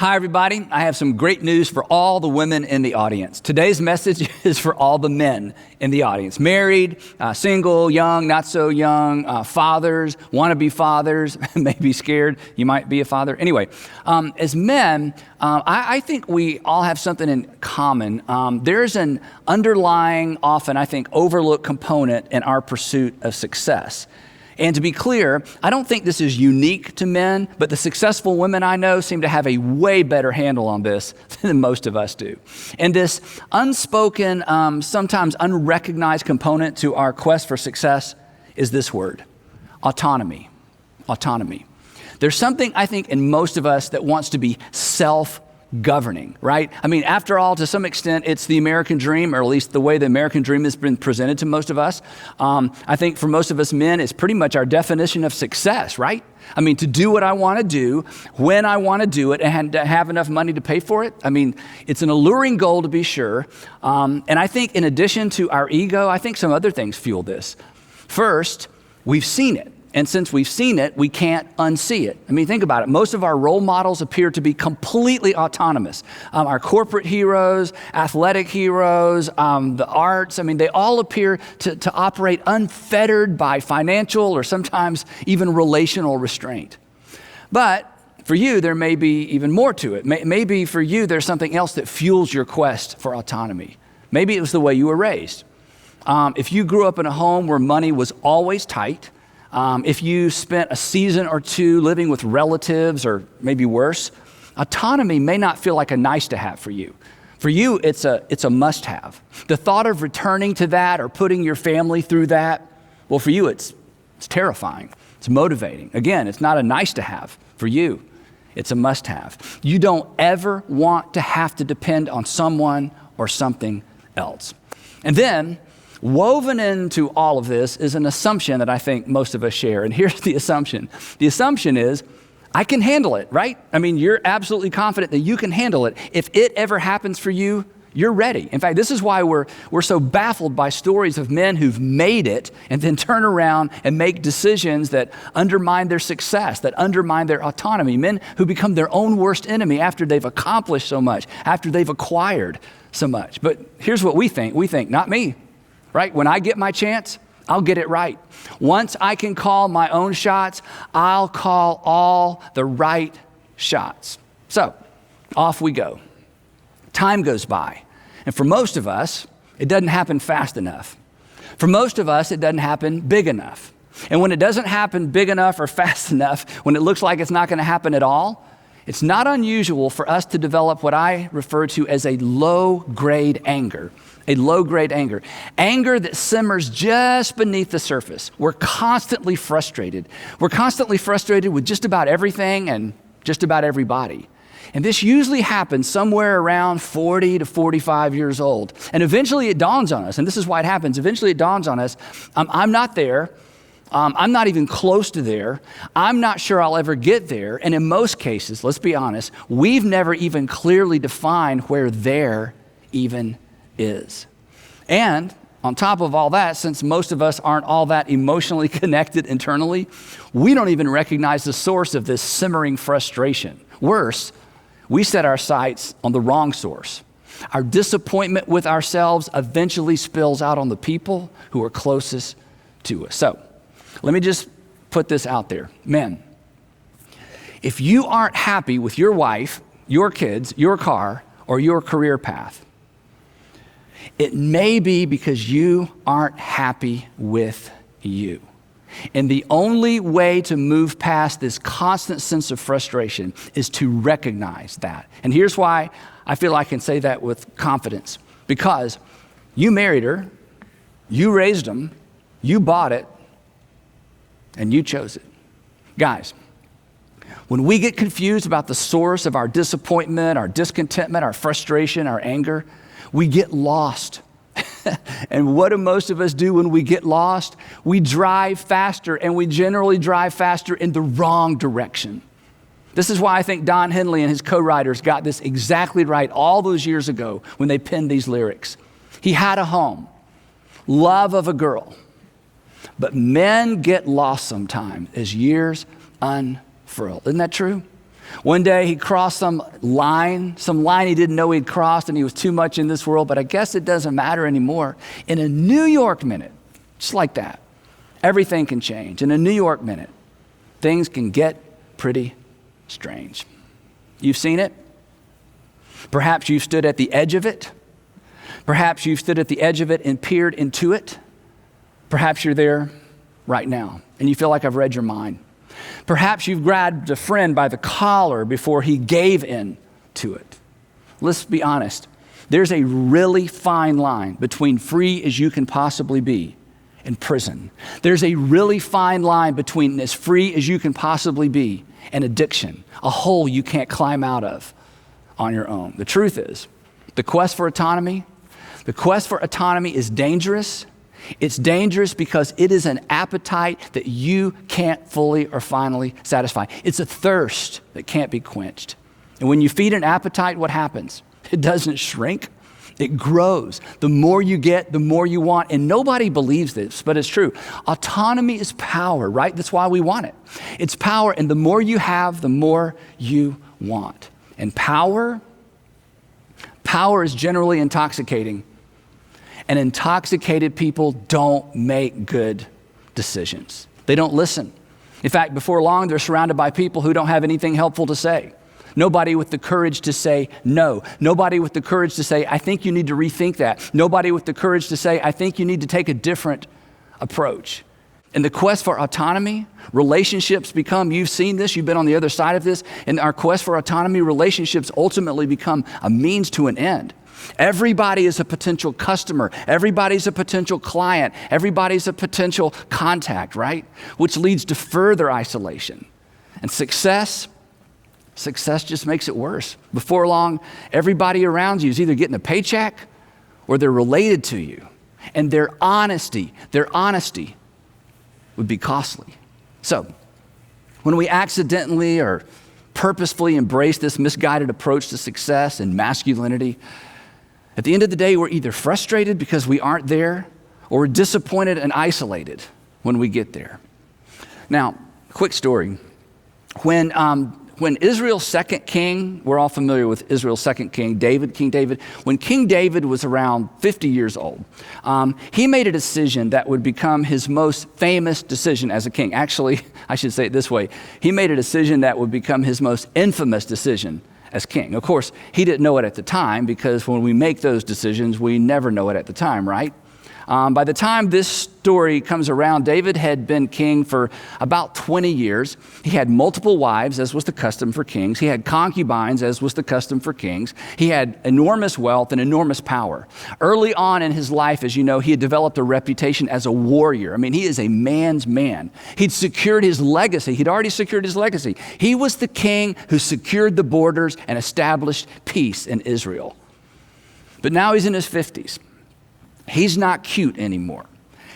Hi, everybody. I have some great news for all the women in the audience. Today's message is for all the men in the audience. Married, single, young, not so young, fathers, wannabe fathers, maybe scared you might be a father. Anyway, as men, I think we all have something in common. There's an underlying, often I think, overlooked component in our pursuit of success. And to be clear, I don't think this is unique to men, but the successful women I know seem to have a way better handle on this than most of us do. And this unspoken, sometimes unrecognized component to our quest for success is this word, autonomy. Autonomy. There's something, I think, in most of us that wants to be self-governing, right? I mean, after all, to some extent, it's the American dream, or at least the way the American dream has been presented to most of us. I think for most of us men, it's pretty much our definition of success, right? I mean, to do what I want to do, when I want to do it, and to have enough money to pay for it. I mean, it's an alluring goal to be sure. And I think in addition to our ego, I think some other things fuel this. First, we've seen it. And since we've seen it, we can't unsee it. I mean, think about it. Most of our role models appear to be completely autonomous. Our corporate heroes, athletic heroes, the arts, I mean, they all appear to operate unfettered by financial or sometimes even relational restraint. But for you, there may be even more to it. Maybe for you, there's something else that fuels your quest for autonomy. Maybe it was the way you were raised. If you grew up in a home where money was always tight, if you spent a season or two living with relatives or maybe worse, autonomy may not feel like a nice to have for you. For you, it's a must have. The thought of returning to that or putting your family through that, well, for you, it's terrifying. It's motivating. Again, it's not a nice to have. For you, it's a must have. You don't ever want to have to depend on someone or something else. And then, woven into all of this is an assumption that I think most of us share. And here's the assumption. The assumption is, I can handle it, right? I mean, you're absolutely confident that you can handle it. If it ever happens for you, you're ready. In fact, this is why we're so baffled by stories of men who've made it and then turn around and make decisions that undermine their success, that undermine their autonomy. Men who become their own worst enemy after they've accomplished so much, after they've acquired so much. But here's what we think. We think, not me. Right? When I get my chance, I'll get it right. Once I can call my own shots, I'll call all the right shots. So, off we go. Time goes by. And for most of us, it doesn't happen fast enough. For most of us, it doesn't happen big enough. And when it doesn't happen big enough or fast enough, when it looks like it's not going to happen at all, it's not unusual for us to develop what I refer to as a low-grade anger. A low-grade anger. Anger that simmers just beneath the surface. We're constantly frustrated. We're constantly frustrated with just about everything and just about everybody. And this usually happens somewhere around 40 to 45 years old. And eventually it dawns on us, and this is why it happens. Eventually it dawns on us, I'm not there. I'm not even close to there. I'm not sure I'll ever get there. And in most cases, let's be honest, we've never even clearly defined where there even is. And on top of all that, since most of us aren't all that emotionally connected internally, we don't even recognize the source of this simmering frustration. Worse, we set our sights on the wrong source. Our disappointment with ourselves eventually spills out on the people who are closest to us. So, let me just put this out there. Men, if you aren't happy with your wife, your kids, your car, or your career path, it may be because you aren't happy with you. And the only way to move past this constant sense of frustration is to recognize that. And here's why I feel I can say that with confidence. Because you married her, you raised them, you bought it, and you chose it. Guys, when we get confused about the source of our disappointment, our discontentment, our frustration, our anger, we get lost. And what do most of us do when we get lost? We drive faster, and we generally drive faster in the wrong direction. This is why I think Don Henley and his co-writers got this exactly right all those years ago when they penned these lyrics. He had a home, love of a girl, but men get lost sometimes as years unfurl. Isn't that true? One day he crossed some line he didn't know he'd crossed, and he was too much in this world, but I guess it doesn't matter anymore. In a New York minute, just like that, everything can change. In a New York minute, things can get pretty strange. You've seen it. Perhaps you've stood at the edge of it. Perhaps you've stood at the edge of it and peered into it. Perhaps you're there right now, and you feel like I've read your mind. Perhaps you've grabbed a friend by the collar before he gave in to it. Let's be honest. There's a really fine line between free as you can possibly be and prison. There's a really fine line between as free as you can possibly be and addiction, a hole you can't climb out of on your own. The truth is, the quest for autonomy is dangerous. It's dangerous because it is an appetite that you can't fully or finally satisfy. It's a thirst that can't be quenched. And when you feed an appetite, what happens? It doesn't shrink. It grows. The more you get, the more you want. And nobody believes this, but it's true. Autonomy is power, right? That's why we want it. It's power, and the more you have, the more you want. And power is generally intoxicating. And intoxicated people don't make good decisions. They don't listen. In fact, before long, they're surrounded by people who don't have anything helpful to say. Nobody with the courage to say no. Nobody with the courage to say, I think you need to rethink that. Nobody with the courage to say, I think you need to take a different approach. In the quest for autonomy, relationships become, you've seen this, you've been on the other side of this, in our quest for autonomy, relationships ultimately become a means to an end. Everybody is a potential customer. Everybody's a potential client. Everybody's a potential contact, right? Which leads to further isolation. And success just makes it worse. Before long, everybody around you is either getting a paycheck or they're related to you. And their honesty would be costly. So, when we accidentally or purposefully embrace this misguided approach to success and masculinity, at the end of the day, we're either frustrated because we aren't there, or we're disappointed and isolated when we get there. Now, quick story. When Israel's second king, we're all familiar with Israel's second king, King David, when King David was around 50 years old, he made a decision that would become his most famous decision as a king. Actually, I should say it this way. He made a decision that would become his most infamous decision as king. Of course, he didn't know it at the time, because when we make those decisions, we never know it at the time, right? By the time this story comes around, David had been king for about 20 years. He had multiple wives, as was the custom for kings. He had concubines, as was the custom for kings. He had enormous wealth and enormous power. Early on in his life, as you know, he had developed a reputation as a warrior. I mean, he is a man's man. He'd secured his legacy. He'd already secured his legacy. He was the king who secured the borders and established peace in Israel. But now he's in his 50s. He's not cute anymore,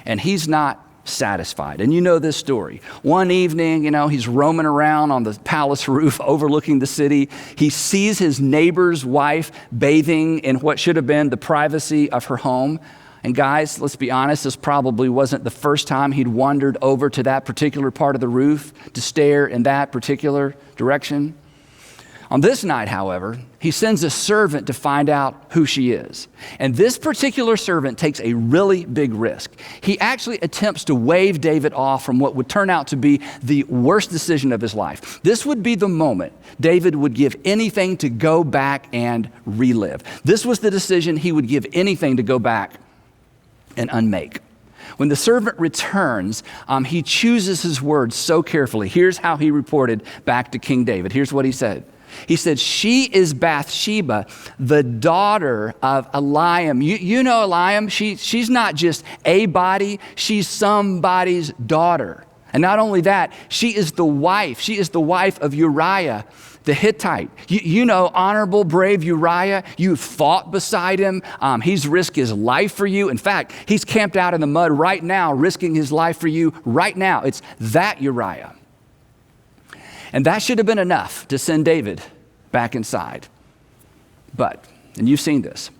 and he's not satisfied. And you know this story. One evening, he's roaming around on the palace roof overlooking the city. He sees his neighbor's wife bathing in what should have been the privacy of her home. And guys, let's be honest, this probably wasn't the first time he'd wandered over to that particular part of the roof to stare in that particular direction. On this night, however, he sends a servant to find out who she is. And this particular servant takes a really big risk. He actually attempts to wave David off from what would turn out to be the worst decision of his life. This would be the moment David would give anything to go back and relive. This was the decision he would give anything to go back and unmake. When the servant returns, he chooses his words so carefully. Here's how he reported back to King David. Here's what he said. He said, she is Bathsheba, the daughter of Eliam. You know Eliam, she's not just a body, she's somebody's daughter. And not only that, she is the wife of Uriah, the Hittite. You know, honorable, brave Uriah. You fought beside him. He's risked his life for you. In fact, he's camped out in the mud right now, risking his life for you right now. It's that Uriah. And that should have been enough to send David back inside. But, and you've seen this,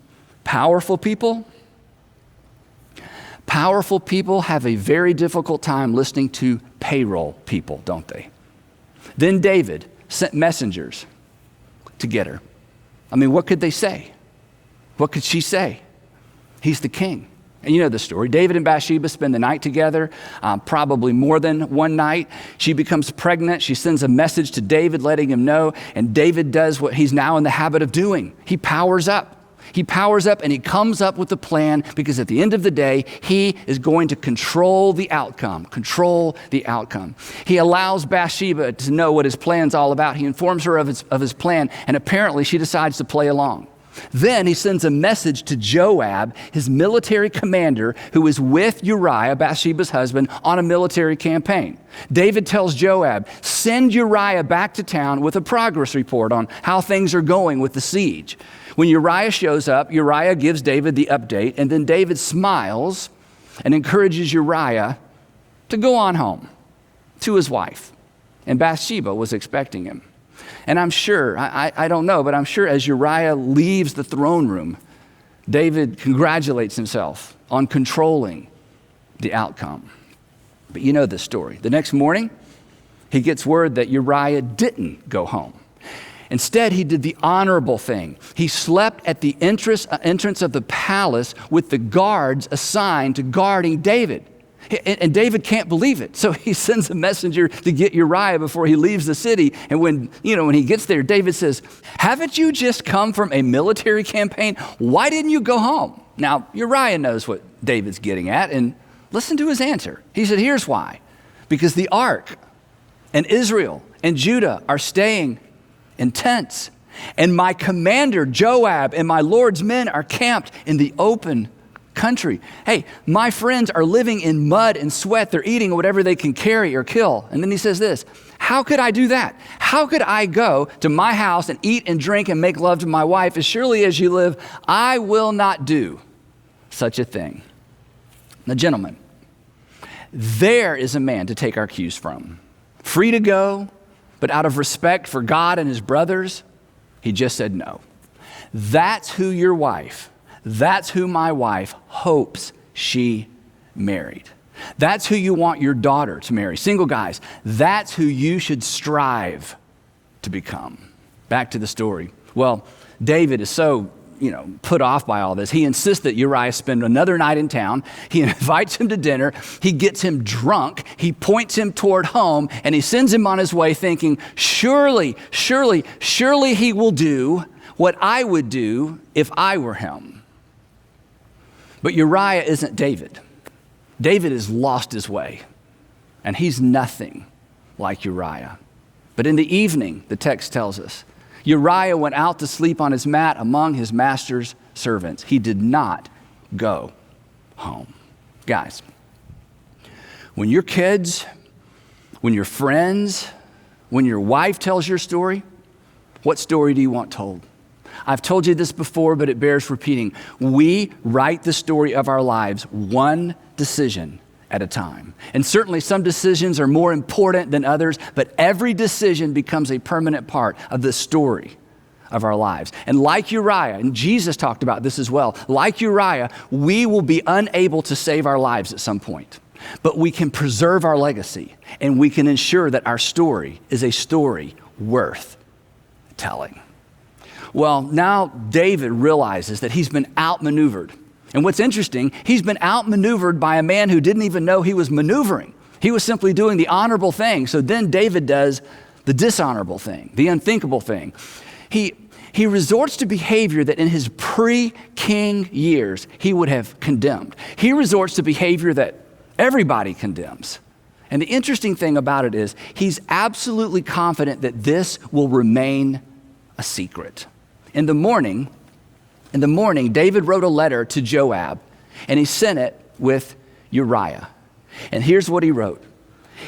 powerful people have a very difficult time listening to payroll people, don't they? Then David sent messengers to get her. I mean, what could they say? What could she say? He's the king. And you know the story. David and Bathsheba spend the night together, probably more than one night. She becomes pregnant. She sends a message to David letting him know, and David does what he's now in the habit of doing. He powers up. He powers up and he comes up with a plan, because at the end of the day, he is going to control the outcome. Control the outcome. He allows Bathsheba to know what his plan's all about. He informs her of his plan, and apparently she decides to play along. Then he sends a message to Joab, his military commander, who is with Uriah, Bathsheba's husband, on a military campaign. David tells Joab, send Uriah back to town with a progress report on how things are going with the siege. When Uriah shows up, Uriah gives David the update, and then David smiles and encourages Uriah to go on home to his wife. And Bathsheba was expecting him. And I'm sure, I don't know, but I'm sure as Uriah leaves the throne room, David congratulates himself on controlling the outcome. But you know the story. The next morning, he gets word that Uriah didn't go home. Instead, he did the honorable thing. He slept at the entrance of the palace with the guards assigned to guarding David. And David can't believe it. So he sends a messenger to get Uriah before he leaves the city. And when he gets there, David says, haven't you just come from a military campaign? Why didn't you go home? Now, Uriah knows what David's getting at, and listen to his answer. He said, here's why. Because the ark and Israel and Judah are staying in tents, and my commander Joab and my Lord's men are camped in the open country. Hey, my friends are living in mud and sweat. They're eating whatever they can carry or kill. And then he says this, how could I do that? How could I go to my house and eat and drink and make love to my wife? As surely as you live, I will not do such a thing. Now, gentlemen, there is a man to take our cues from. Free to go, but out of respect for God and his brothers, he just said no. That's who your wife, that's who my wife hopes she married. That's who you want your daughter to marry. Single guys, that's who you should strive to become. Back to the story. Well, David is so, put off by all this. He insists that Uriah spend another night in town. He invites him to dinner. He gets him drunk. He points him toward home, and he sends him on his way thinking, surely he will do what I would do if I were him. But Uriah isn't David. David has lost his way, and he's nothing like Uriah. But in the evening, the text tells us, Uriah went out to sleep on his mat among his master's servants. He did not go home. Guys, when your kids, when your friends, when your wife tells your story, what story do you want told? I've told you this before, but it bears repeating. We write the story of our lives one decision at a time. And certainly some decisions are more important than others, but every decision becomes a permanent part of the story of our lives. And like Uriah, and Jesus talked about this as well, like Uriah, we will be unable to save our lives at some point. But we can preserve our legacy, and we can ensure that our story is a story worth telling. Well, now David realizes that he's been outmaneuvered. And what's interesting, he's been outmaneuvered by a man who didn't even know he was maneuvering. He was simply doing the honorable thing. So then David does the dishonorable thing, the unthinkable thing. He resorts to behavior that in his pre-king years he would have condemned. He resorts to behavior that everybody condemns. And the interesting thing about it is he's absolutely confident that this will remain a secret. In the morning, David wrote a letter to Joab, and he sent it with Uriah. And here's what he wrote.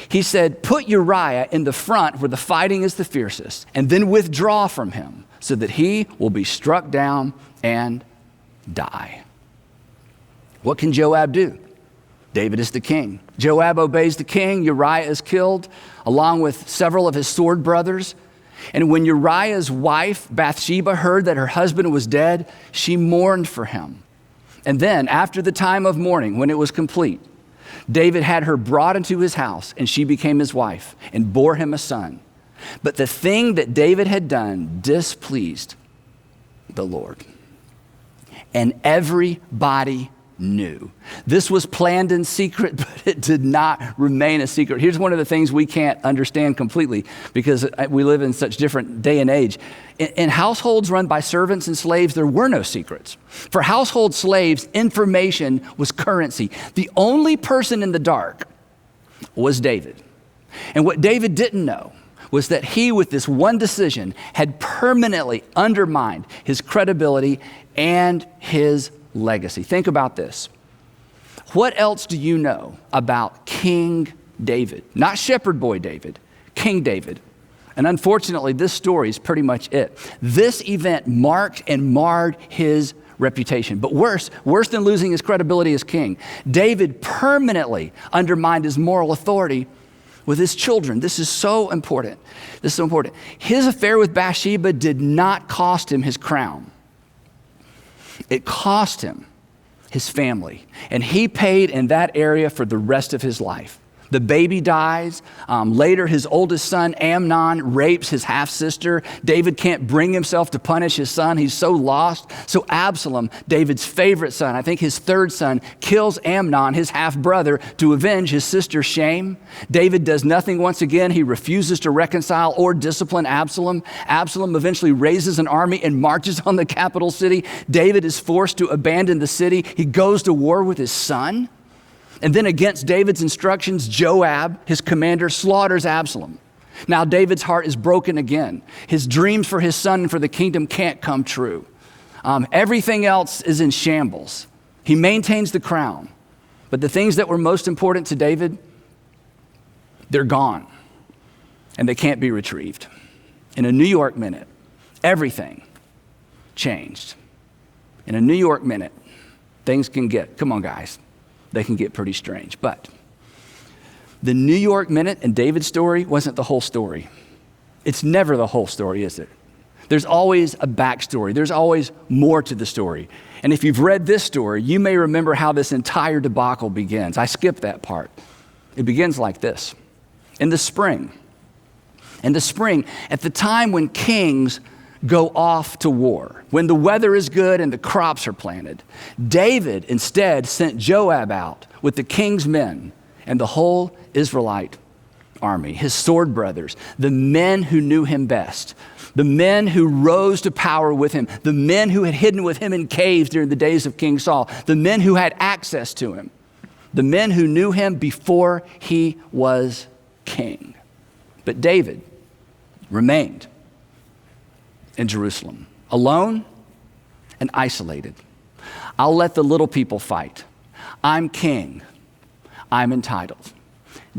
He said, put Uriah in the front where the fighting is the fiercest, and then withdraw from him so that he will be struck down and die. What can Joab do? David is the king. Joab obeys the king. Uriah is killed, along with several of his sword brothers. And when Uriah's wife, Bathsheba, heard that her husband was dead, she mourned for him. And then, after the time of mourning, when it was complete, David had her brought into his house, and she became his wife and bore him a son. But the thing that David had done displeased the Lord. And everybody knew. This was planned in secret, but it did not remain a secret. Here's one of the things we can't understand completely because we live in such different day and age. In households run by servants and slaves, there were no secrets. For household slaves, information was currency. The only person in the dark was David. And what David didn't know was that he, with this one decision, had permanently undermined his credibility and his legacy. Think about this. What else do you know about King David? Not shepherd boy David, King David. And unfortunately, this story is pretty much it. This event marked and marred his reputation. But worse than losing his credibility as king, David permanently undermined his moral authority with his children. This is so important. This is so important. His affair with Bathsheba did not cost him his crown. It cost him his family, and he paid in that area for the rest of his life. The baby dies. Later, his oldest son, Amnon, rapes his half-sister. David can't bring himself to punish his son. He's so lost. So Absalom, David's favorite son, I think his third son, kills Amnon, his half-brother, to avenge his sister's shame. David does nothing once again. He refuses to reconcile or discipline Absalom. Absalom eventually raises an army and marches on the capital city. David is forced to abandon the city. He goes to war with his son. And then against David's instructions, Joab, his commander, slaughters Absalom. Now David's heart is broken again. His dreams for his son and for the kingdom can't come true. Everything else is in shambles. He maintains the crown. But the things that were most important to David, they're gone. And they can't be retrieved. In a New York minute, everything changed. In a New York minute, things can get, come on guys, they can get pretty strange. But the New York minute in David's story wasn't the whole story. It's never the whole story, is it? There's always a backstory. There's always more to the story. And if you've read this story, you may remember how this entire debacle begins. I skipped that part. It begins like this. In the spring, at the time when kings go off to war, when the weather is good and the crops are planted, David instead sent Joab out with the king's men and the whole Israelite army, his sword brothers, the men who knew him best, the men who rose to power with him, the men who had hidden with him in caves during the days of King Saul, the men who had access to him, the men who knew him before he was king. But David remained in Jerusalem, alone and isolated. I'll let the little people fight. I'm king. I'm entitled.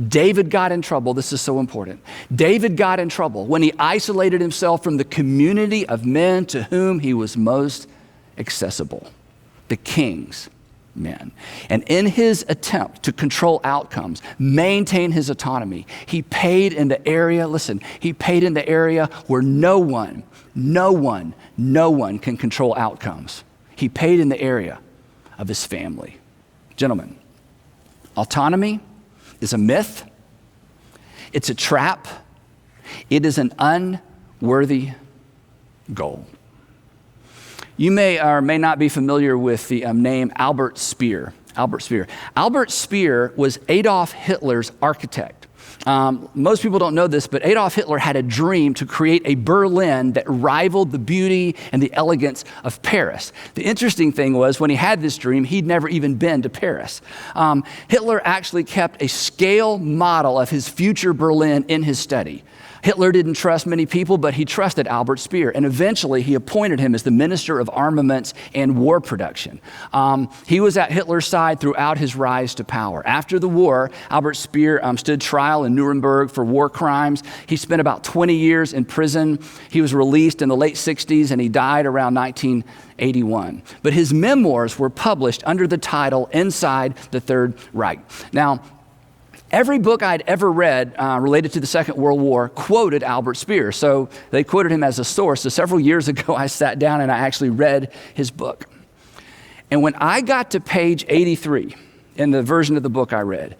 David got in trouble. This is so important. David got in trouble when he isolated himself from the community of men to whom he was most accessible, the king's men. And in his attempt to control outcomes, maintain his autonomy, he paid in the area, he paid in the area where no one can control outcomes. He paid in the area of his family. Gentlemen, autonomy is a myth. It's a trap. It is an unworthy goal. You may or may not be familiar with the name Albert Speer. Albert Speer was Adolf Hitler's architect. Most people don't know this, but Adolf Hitler had a dream to create a Berlin that rivaled the beauty and the elegance of Paris. The interesting thing was when he had this dream, he'd never even been to Paris. Hitler actually kept a scale model of his future Berlin in his study. Hitler didn't trust many people, but he trusted Albert Speer, and eventually he appointed him as the Minister of Armaments and War Production. He was at Hitler's side throughout his rise to power. After the war, Albert Speer stood trial in Nuremberg for war crimes. He spent about 20 years in prison. He was released in the late 60s, and he died around 1981. But his memoirs were published under the title Inside the Third Reich. Now, every book I'd ever read related to the Second World War quoted Albert Speer. So they quoted him as a source. So several years ago, I sat down and I actually read his book. And when I got to page 83 in the version of the book I read,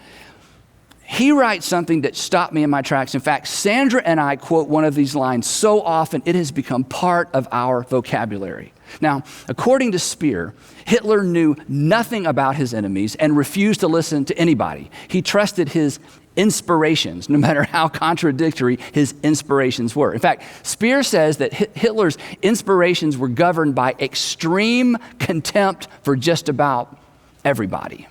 he writes something that stopped me in my tracks. In fact, Sandra and I quote one of these lines so often, it has become part of our vocabulary. Now, according to Speer, Hitler knew nothing about his enemies and refused to listen to anybody. He trusted his inspirations, no matter how contradictory his inspirations were. In fact, Speer says that Hitler's inspirations were governed by extreme contempt for just about everybody.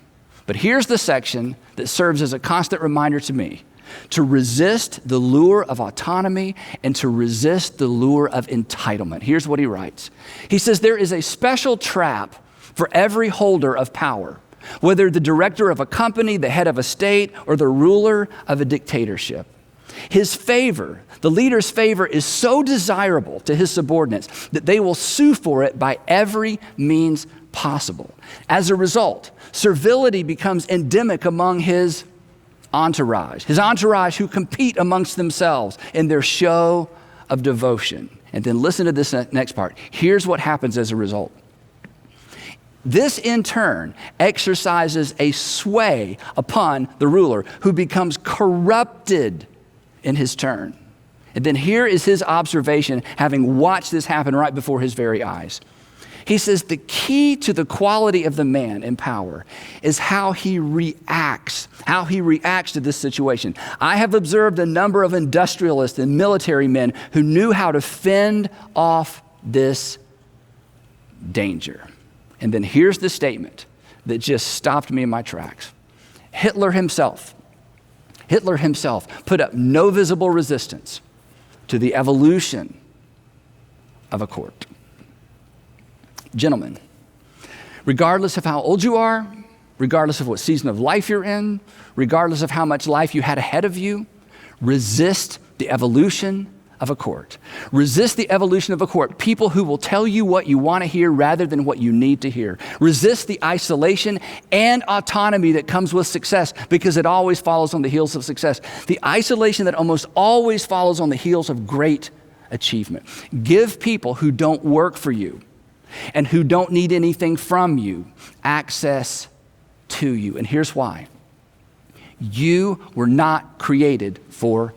But here's the section that serves as a constant reminder to me to resist the lure of autonomy and to resist the lure of entitlement. Here's what he writes. He says, there is a special trap for every holder of power, whether the director of a company, the head of a state, or the ruler of a dictatorship. His favor, the leader's favor, is so desirable to his subordinates that they will sue for it by every means possible. As a result, servility becomes endemic among his entourage who compete amongst themselves in their show of devotion. And then listen to this next part. Here's what happens as a result. This, in turn, exercises a sway upon the ruler who becomes corrupted in his turn. And then here is his observation, having watched this happen right before his very eyes. He says the key to the quality of the man in power is how he reacts to this situation. I have observed a number of industrialists and military men who knew how to fend off this danger. And then here's the statement that just stopped me in my tracks. Hitler himself put up no visible resistance to the evolution of a court. Gentlemen, regardless of how old you are, regardless of what season of life you're in, regardless of how much life you had ahead of you, resist the evolution of a court. Resist the evolution of a court. People who will tell you what you want to hear rather than what you need to hear. Resist the isolation and autonomy that comes with success, because it always follows on the heels of success. The isolation that almost always follows on the heels of great achievement. Give people who don't work for you and who don't need anything from you access to you. And here's why. You were not created for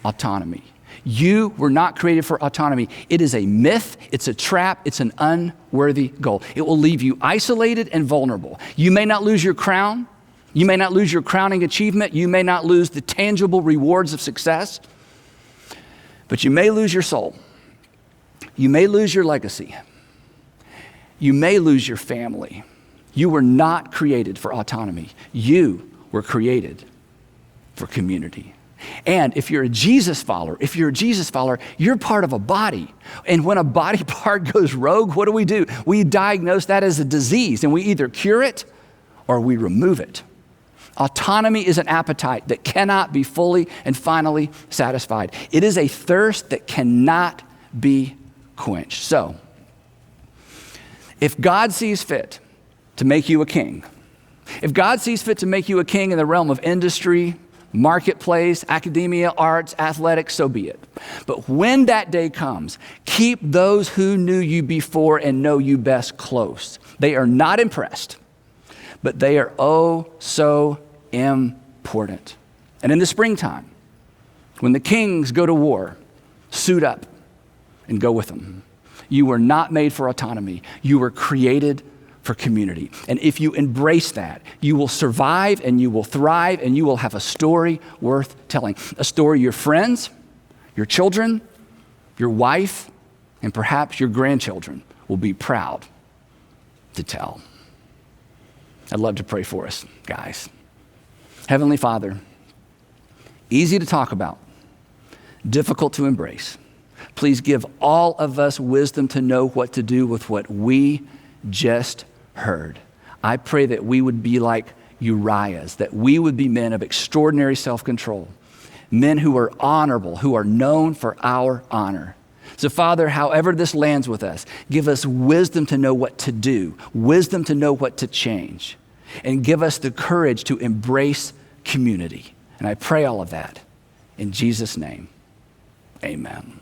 autonomy. You were not created for autonomy. It is a myth, it's a trap, it's an unworthy goal. It will leave you isolated and vulnerable. You may not lose your crown. You may not lose your crowning achievement. You may not lose the tangible rewards of success. But you may lose your soul. You may lose your legacy. You may lose your family. You were not created for autonomy. You were created for community. And if you're a Jesus follower, you're part of a body. And when a body part goes rogue, what do? We diagnose that as a disease, and we either cure it or we remove it. Autonomy is an appetite that cannot be fully and finally satisfied. It is a thirst that cannot be quenched. So, if God sees fit to make you a king, if God sees fit to make you a king in the realm of industry, marketplace, academia, arts, athletics, so be it. But when that day comes, keep those who knew you before and know you best close. They are not impressed, but they are oh so important. And in the springtime, when the kings go to war, suit up and go with them. You were not made for autonomy. You were created for community. And if you embrace that, you will survive and you will thrive and you will have a story worth telling. A story your friends, your children, your wife, and perhaps your grandchildren will be proud to tell. I'd love to pray for us, guys. Heavenly Father, easy to talk about, difficult to embrace. Please give all of us wisdom to know what to do with what we just heard. I pray that we would be like Uriahs, that we would be men of extraordinary self-control, men who are honorable, who are known for our honor. So Father, however this lands with us, give us wisdom to know what to do, wisdom to know what to change, and give us the courage to embrace community. And I pray all of that in Jesus' name, amen.